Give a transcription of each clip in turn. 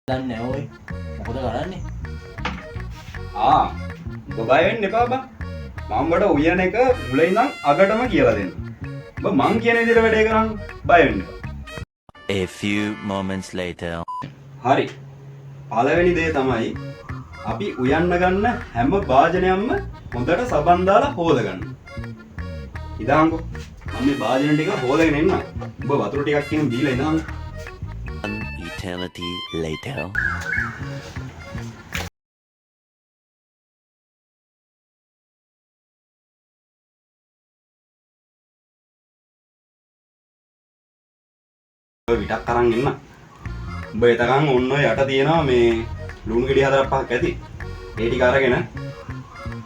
දන්නේ නැහැ ඔය. මොකද කරන්නේ? ඔබ බය වෙන්න එපා බං. මම ඔබට උයන එක මුල ඉඳන් අගටම කියලා දෙන්න. ඔබ මං කියන විදිහට වැඩේ කරන්න බය වෙන්න එපා. A few moments later. හරි. පළවෙනි දේ තමයි අපි උයන්න ගන්න හැම භාජනයක්ම හොඳට සබන් දාලා හොදගන්න. ඉදාංකෝ. මම මේ භාජන ටික හොදගෙන එන්න. ඔබ වතුර ටිකක් කියන් දීලා ඉඳන්. An eternity later. විටක් අරන් එන්න. උඹ එතකන් ඔන්න යට තියෙනවා මේ ලුණු ගෙඩි 4-5ක් ඇති. ඒ ටික අරගෙන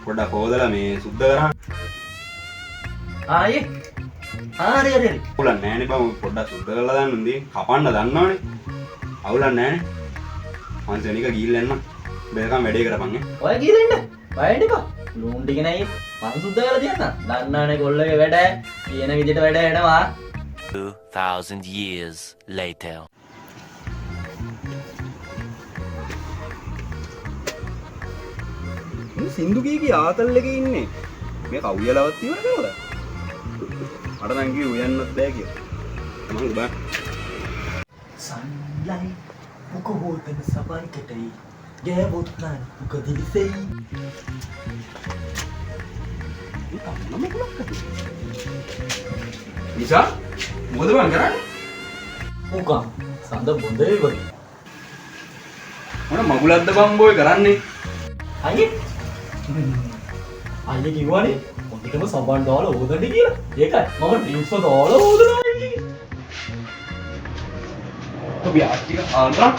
පොඩ්ඩක් හොදලා මේ සුද්ධ කරා. ආයේ හරි. අවුලක් නැහැනේ බං. පොඩ්ඩක් සුද්ධ කරලා දාන්න උන්දී. කපන්න දන්නවනේ. අවුලක් නැහැනේ. මං සෙනික ගිහිල්ලා එන්න. බෙල්කම් වැඩේ කරපන් ඈ. ඔය ගිහලා ඉන්න. බය වෙන්න එපා. ලූන් ටික නයි මං සුද්ධ කරලා තියන්න. දන්නවනේ කොල්ලගේ වැඩ. කියන විදිහට වැඩ එනවා. 2000 years later. සින්දු කීකී ආතල් එකේ ඉන්නේ. මේ කවුයලවත් ඉවර කරලා. අර නම් කිව්ව උයන්නත් බෑ කියලා. මම බෑ. Sunlight මුක හොතන සබන් කෙටයි. ගෑවොත් නම් මුක දිලිසෙයි. නිසා මොකද මං කරන්නේ? මුකම් සඳ බොඳේ වගේ. මොන මගුලක්ද බං බෝයි කරන්නේ? අයියේ කිව්වනේ හොඳටම සබන් දාලා හොදන්න කියලා. ඒකයි මම ඩ්‍රින්ක්ස් දාලා හොදනවා කියන්නේ. ඔබ යාත්‍රික ආන්දා